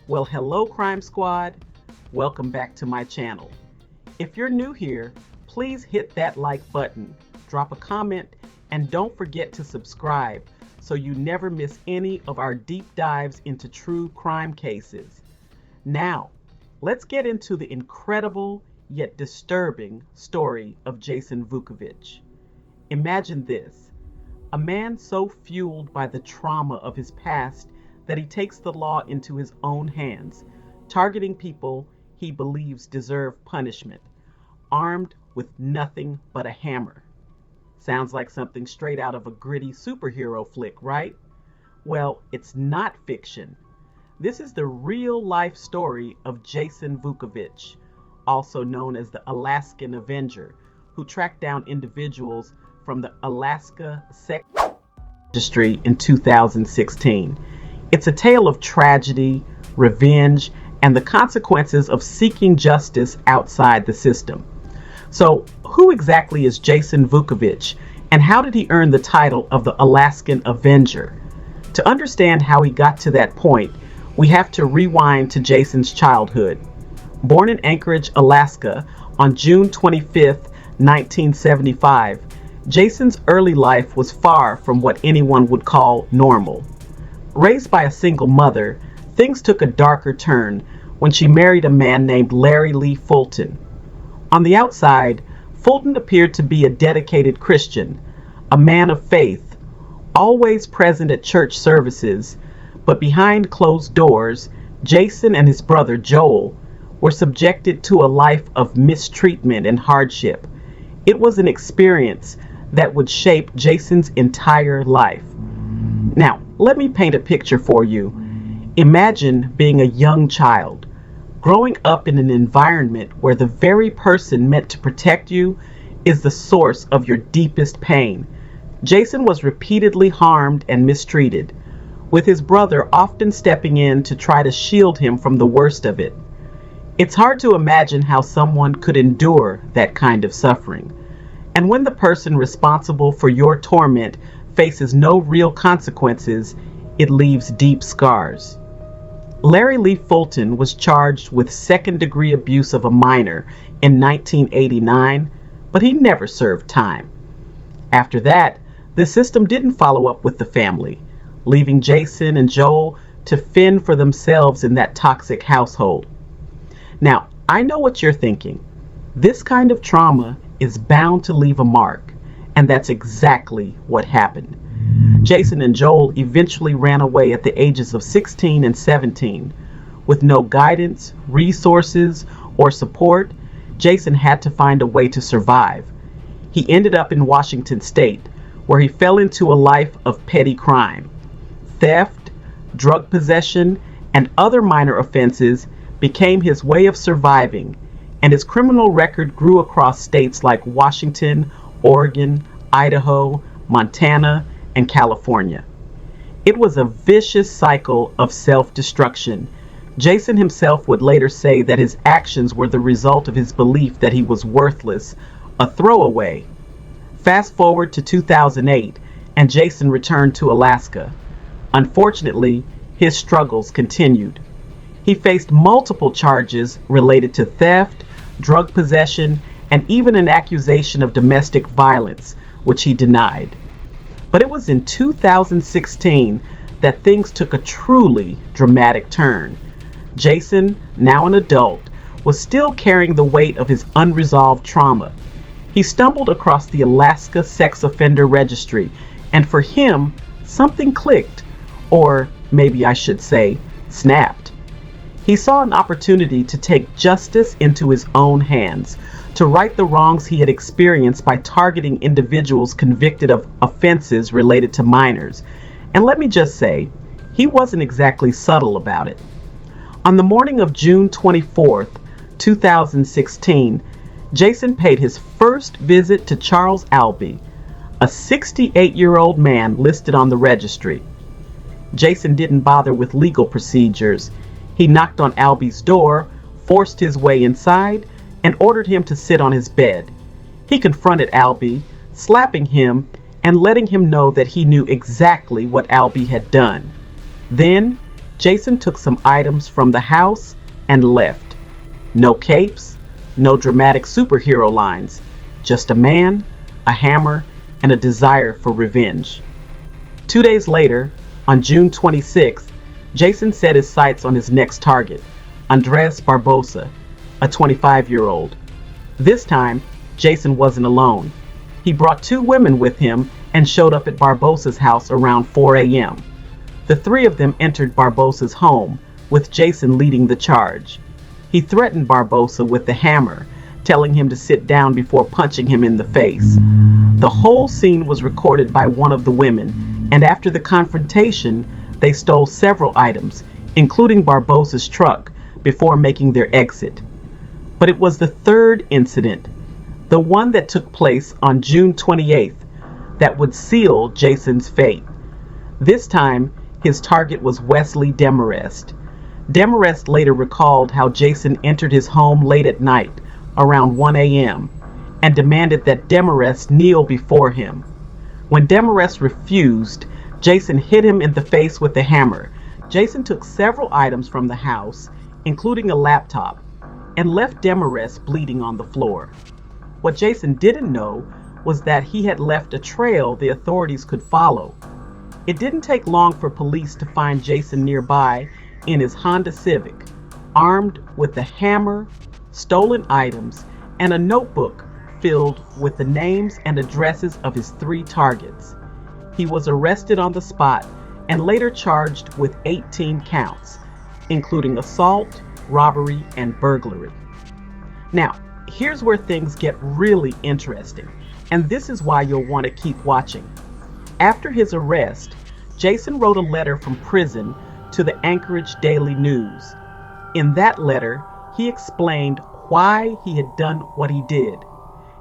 Well, hello, Crime Squad. Welcome back to my channel. If you're new here, please hit that like button, drop a comment, and don't forget to subscribe so you never miss any of our deep dives into true crime cases. Now, let's get into the incredible yet disturbing story of Jason Vukovich. Imagine this: a man so fueled by the trauma of his past that he takes the law into his own hands, targeting people he believes deserve punishment, armed with nothing but a hammer. Sounds like something straight out of a gritty superhero flick, right? Well, it's not fiction. This is the real-life story of Jason Vukovich, also known as the Alaskan Avenger, who tracked down individuals from the Alaska Registry in 2016. It's a tale of tragedy, revenge, and the consequences of seeking justice outside the system. So, who exactly is Jason Vukovich, and how did he earn the title of the Alaskan Avenger? To understand how he got to that point, we have to rewind to Jason's childhood. Born in Anchorage, Alaska, on June 25, 1975, Jason's early life was far from what anyone would call normal. Raised by a single mother, things took a darker turn when she married a man named Larry Lee Fulton. On the outside, Fulton appeared to be a dedicated Christian, a man of faith, always present at church services, but behind closed doors, Jason and his brother Joel were subjected to a life of mistreatment and hardship. It was an experience that would shape Jason's entire life. Now, let me paint a picture for you. Imagine being a young child, growing up in an environment where the very person meant to protect you is the source of your deepest pain. Jason was repeatedly harmed and mistreated, with his brother often stepping in to try to shield him from the worst of it. It's hard to imagine how someone could endure that kind of suffering. And when the person responsible for your torment faces no real consequences, it leaves deep scars. Larry Lee Fulton was charged with second-degree abuse of a minor in 1989, but he never served time. After that, the system didn't follow up with the family, leaving Jason and Joel to fend for themselves in that toxic household. Now, I know what you're thinking. This kind of trauma is bound to leave a mark, and that's exactly what happened. Jason and Joel eventually ran away at the ages of 16 and 17. With no guidance, resources, or support, Jason had to find a way to survive. He ended up in Washington State, where he fell into a life of petty crime. Theft, drug possession, and other minor offenses became his way of surviving, and his criminal record grew across states like Washington, Oregon, Idaho, Montana, and California. It was a vicious cycle of self-destruction. Jason himself would later say that his actions were the result of his belief that he was worthless, a throwaway. Fast forward to 2008, and Jason returned to Alaska. Unfortunately, his struggles continued. He faced multiple charges related to theft, drug possession, and even an accusation of domestic violence, which he denied. But it was in 2016 that things took a truly dramatic turn. Jason, now an adult, was still carrying the weight of his unresolved trauma. He stumbled across the Alaska Sex Offender Registry, and for him, something clicked, or maybe I should say, snapped. He saw an opportunity to take justice into his own hands, to right the wrongs he had experienced by targeting individuals convicted of offenses related to minors. And let me just say, he wasn't exactly subtle about it. On the morning of June 24th, 2016, Jason paid his first visit to Charles Albee, a 68-year-old man listed on the registry. Jason didn't bother with legal procedures. He knocked on Albee's door, forced his way inside, and ordered him to sit on his bed. He confronted Albee, slapping him and letting him know that he knew exactly what Albee had done. Then Jason took some items from the house and left. No capes, no dramatic superhero lines, just a man, a hammer, and a desire for revenge. 2 days later, on June 26th, Jason set his sights on his next target, Andres Barbosa, a 25-year-old. This time, Jason wasn't alone. He brought 2 women with him and showed up at Barbosa's house around 4 a.m. The 3 of them entered Barbosa's home, with Jason leading the charge. He threatened Barbosa with the hammer, telling him to sit down before punching him in the face. The whole scene was recorded by one of the women, and after the confrontation, they stole several items, including Barbosa's truck, before making their exit. But it was the third incident, the one that took place on June 28th, that would seal Jason's fate. This time, his target was Wesley Demarest. Demarest later recalled how Jason entered his home late at night, around 1 a.m., and demanded that Demarest kneel before him. When Demarest refused, Jason hit him in the face with a hammer. Jason took several items from the house, including a laptop, and left Demarest bleeding on the floor. What Jason didn't know was that he had left a trail the authorities could follow. It didn't take long for police to find Jason nearby in his Honda Civic, armed with a hammer, stolen items, and a notebook filled with the names and addresses of his 3 targets. He was arrested on the spot and later charged with 18 counts, including assault, robbery, and burglary. Now, here's where things get really interesting, and this is why you'll want to keep watching. After his arrest, Jason wrote a letter from prison to the Anchorage Daily News. In that letter, he explained why he had done what he did.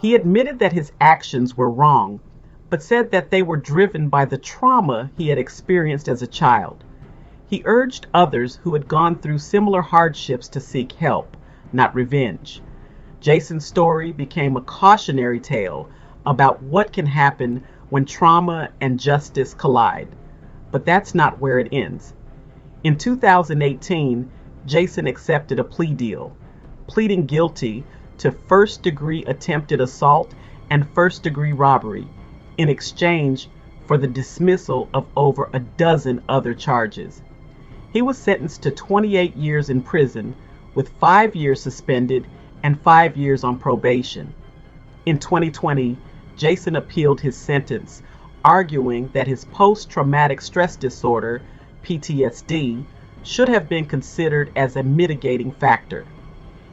He admitted that his actions were wrong, but said that they were driven by the trauma he had experienced as a child. He urged others who had gone through similar hardships to seek help, not revenge. Jason's story became a cautionary tale about what can happen when trauma and justice collide. But that's not where it ends. In 2018, Jason accepted a plea deal, pleading guilty to first-degree attempted assault and first-degree robbery in exchange for the dismissal of over a dozen other charges. He was sentenced to 28 years in prison, with 5 years suspended and 5 years on probation. In 2020, Jason appealed his sentence, arguing that his post-traumatic stress disorder, PTSD, should have been considered as a mitigating factor.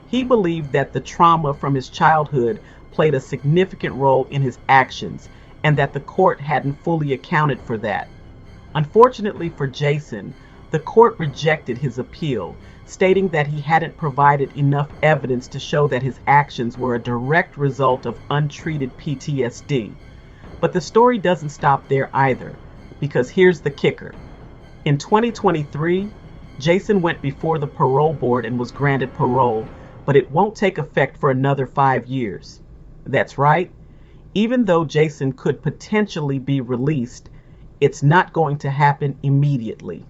He believed that the trauma from his childhood played a significant role in his actions and that the court hadn't fully accounted for that. Unfortunately for Jason, the court rejected his appeal, stating that he hadn't provided enough evidence to show that his actions were a direct result of untreated PTSD. But the story doesn't stop there either, because here's the kicker. In 2023, Jason went before the parole board and was granted parole, but it won't take effect for another 5 years. That's right. Even though Jason could potentially be released, it's not going to happen immediately.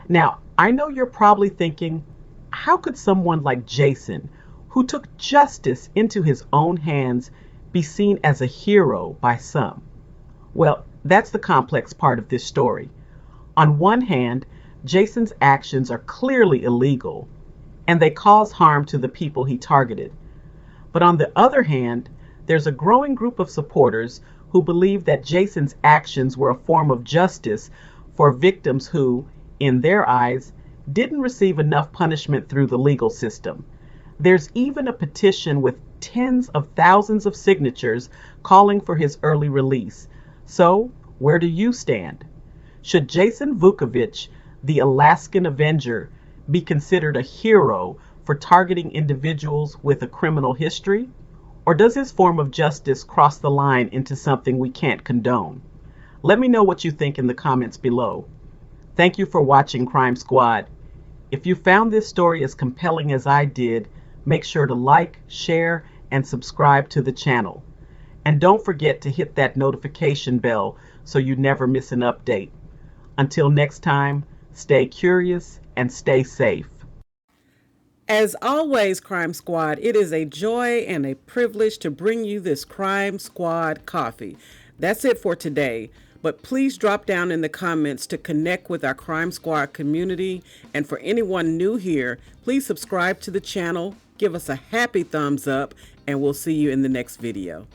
Now, I know you're probably thinking, how could someone like Jason, who took justice into his own hands, be seen as a hero by some? Well, that's the complex part of this story. On one hand, Jason's actions are clearly illegal, and they cause harm to the people he targeted. But on the other hand, there's a growing group of supporters who believe that Jason's actions were a form of justice for victims who, in their eyes, didn't receive enough punishment through the legal system. There's even a petition with tens of thousands of signatures calling for his early release. So, where do you stand? Should Jason Vukovich, the Alaskan Avenger, be considered a hero for targeting individuals with a criminal history? Or does his form of justice cross the line into something we can't condone? Let me know what you think in the comments below. Thank you for watching Crime Squad. If you found this story as compelling as I did, make sure to like, share, and subscribe to the channel. And don't forget to hit that notification bell so you never miss an update. Until next time, Stay curious and stay safe. As always, Crime Squad, it is a joy and a privilege to bring you this Crime Squad coffee. That's it for today. But please drop down in the comments to connect with our Crime Squad community. And for anyone new here, please subscribe to the channel, give us a happy thumbs up, and we'll see you in the next video.